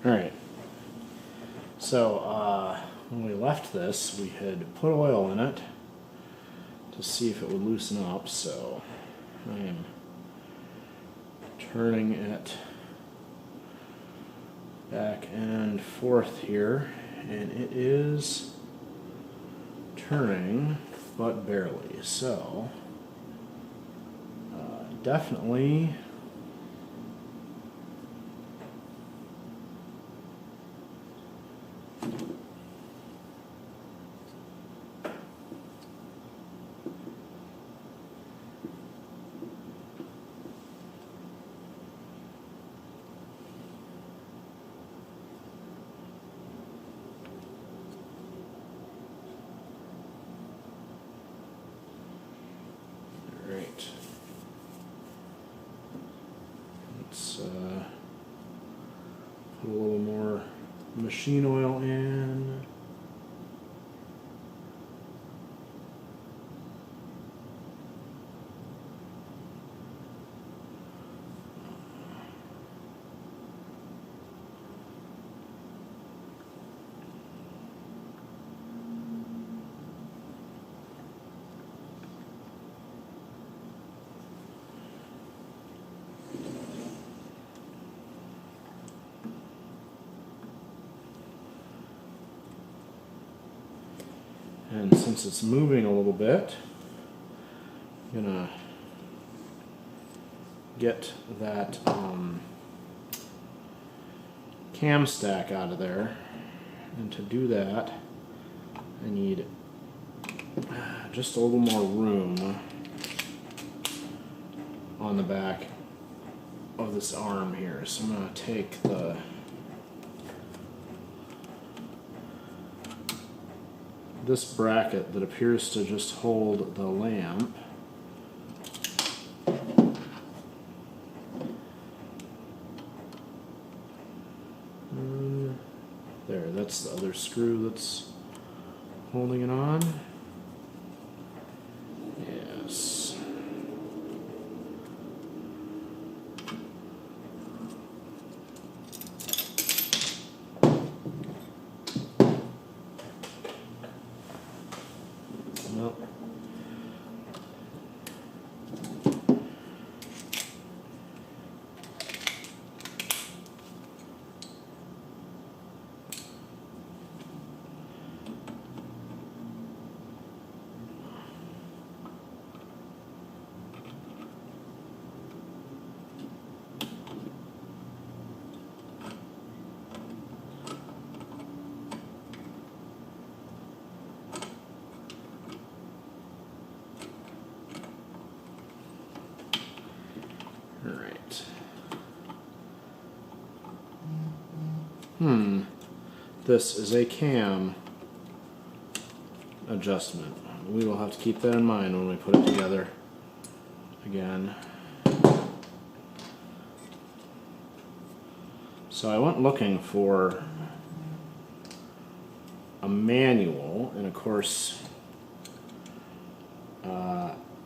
Alright, so when we left this, we had put oil in it to see if it would loosen up, so I am turning it back and forth here, and it is turning, but barely, so definitely right. Let's put a little more machine oil in. And since it's moving a little bit, I'm gonna get that cam stack out of there. And to do that, I need just a little more room on the back of this arm here. So I'm gonna take this bracket that appears to just hold the lamp, there, that's the other screw that's holding it on. Yes. Well, this is a cam adjustment. We will have to keep that in mind when we put it together again. So I went looking for a manual, and of course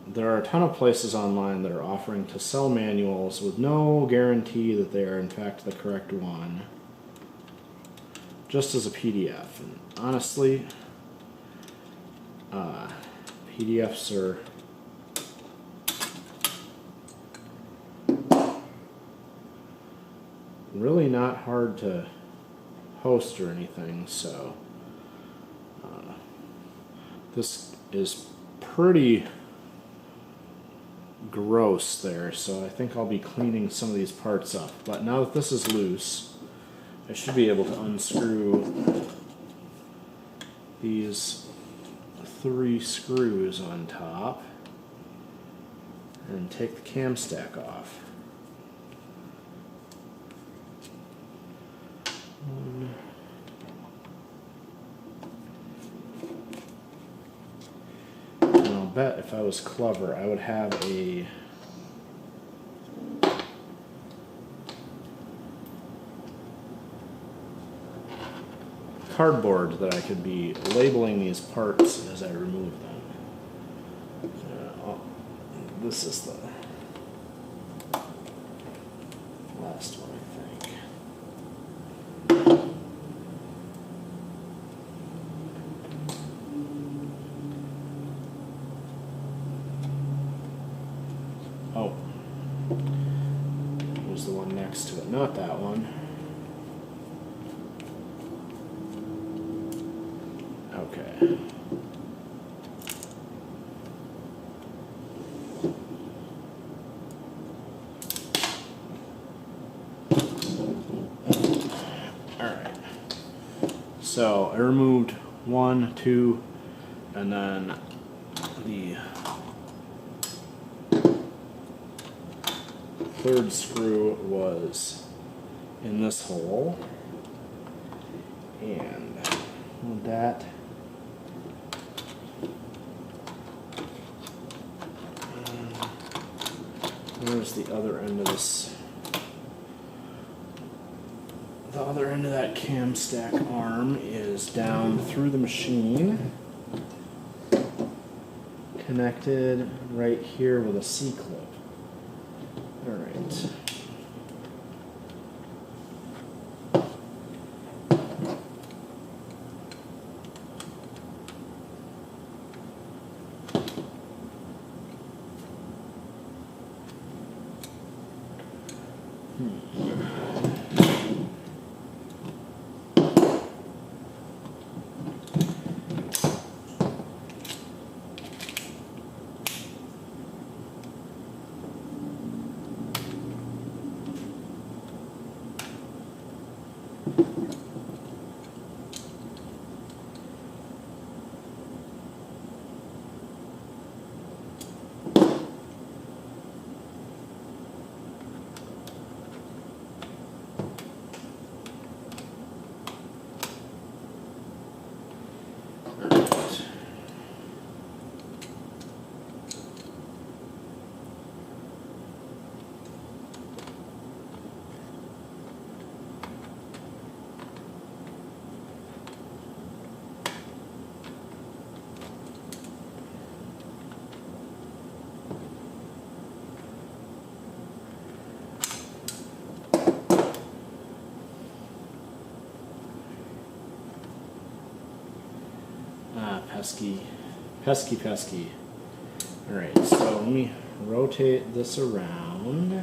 there are a ton of places online that are offering to sell manuals with no guarantee that they are in fact the correct one, just as a PDF. And honestly, PDFs are really not hard to host or anything, so this is pretty gross there, so I think I'll be cleaning some of these parts up. But now that this is loose, I should be able to unscrew these 3 screws on top and take the cam stack off. And I'll bet if I was clever, I would have a cardboard that I could be labeling these parts as I remove them. This is the last one, I think. one next to it, not that one. Okay. Alright. So I removed 1, 2, and then the third screw was in this hole, and with that, there's the other end of this. The other end of that cam stack arm is down through the machine, connected right here with a C-clip. Alright. Pesky. Alright, so let me rotate this around.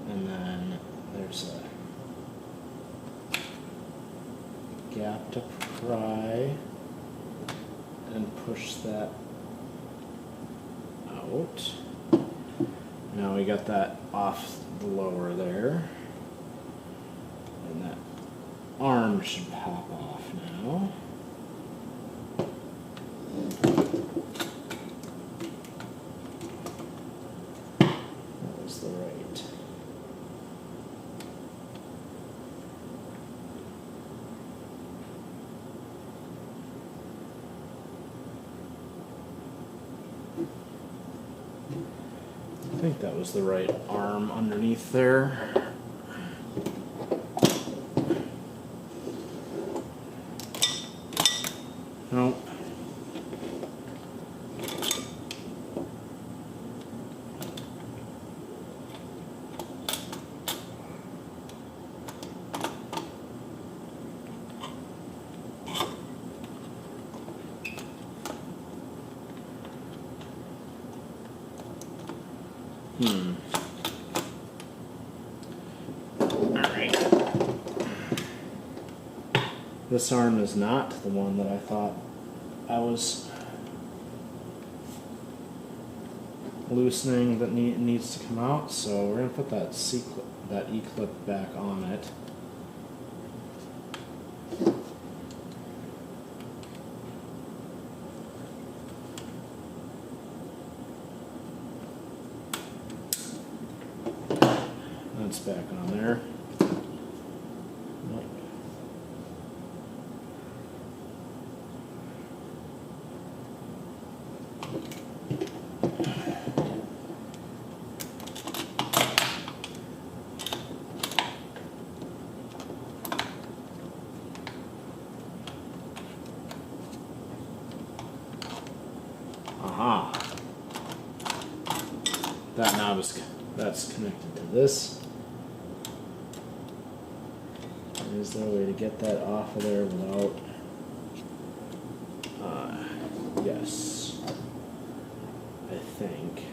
And then there's a gap to pry and push that out. Now we got that off the lower there. And that arm should pop off now. That was the right. I think that was the right arm underneath there. Nope. Alright. This arm is not the one that I thought I was loosening that needs to come out, so we're going to put that C-clip, that E-clip back on it. That's back on there. Aha. That knob is that's connected to this. Is there a way to get that off of there without? Yes. think.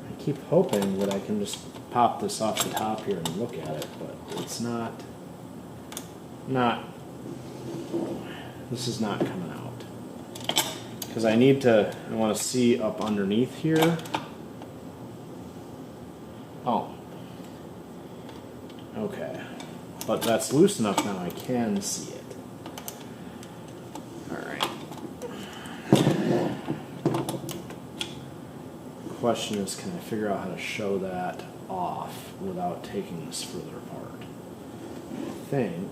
I keep hoping that I can just pop this off the top here and look at it, but it's not, this is not coming out. Because I want to see up underneath here. Oh. Okay. But that's loose enough now I can see it. Alright. The question is, can I figure out how to show that off without taking this further apart? I think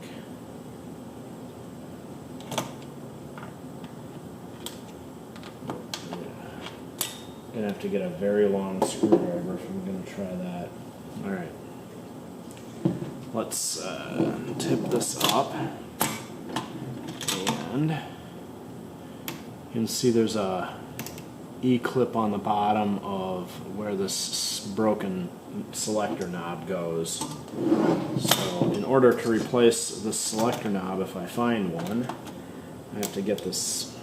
I'm gonna have to get a very long screwdriver if I'm gonna try that. Alright. Let's tip this up, and you can see there's a E-clip on the bottom of where this broken selector knob goes. So in order to replace the selector knob, if I find one, I have to get this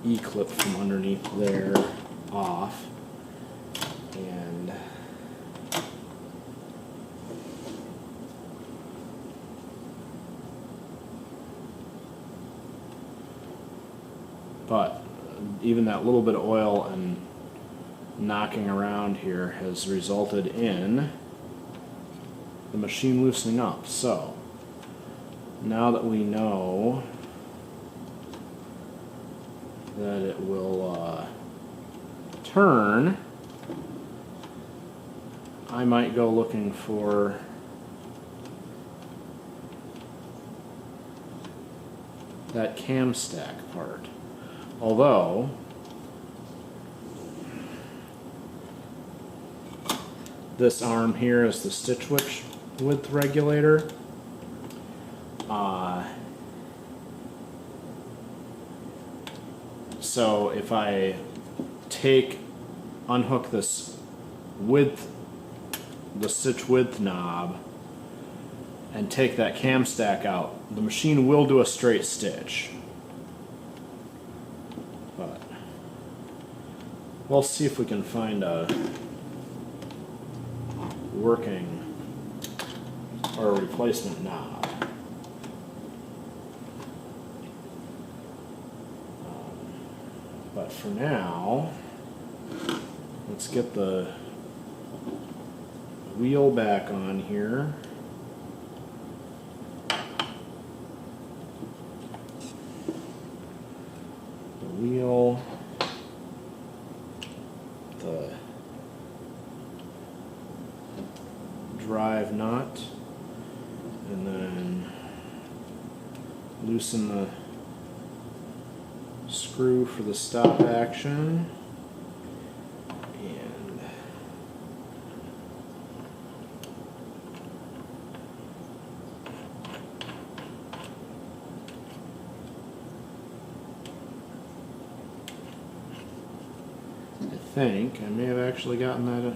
E-clip from underneath there off, and but even that little bit of oil and knocking around here has resulted in the machine loosening up. So now that we know that it will turn, I might go looking for that cam stack part. Although this arm here is the stitch width regulator. So if I unhook this the stitch width knob and take that cam stack out, the machine will do a straight stitch. But we'll see if we can find a working or a replacement knob. But for now, let's get the wheel back on here. The wheel, the drive nut, and then loosen the screw for the stop action, and I think I may have actually gotten that.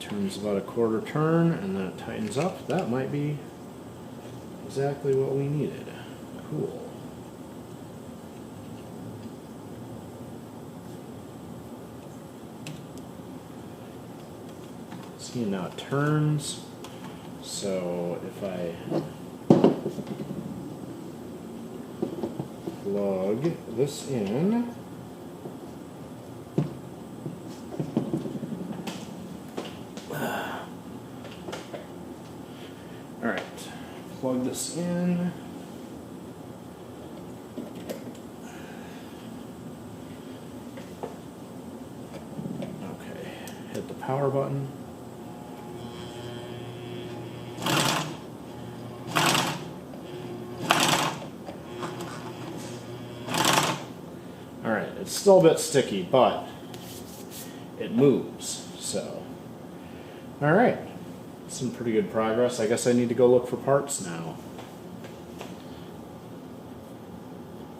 Turns about a quarter turn, and then it tightens up. That might be exactly what we needed. Cool. See, now it turns. So if I plug this in, plug this in. Okay, hit the power button. Alright, it's still a bit sticky, but it moves, so All right, some pretty good progress. I guess I need to go look for parts now.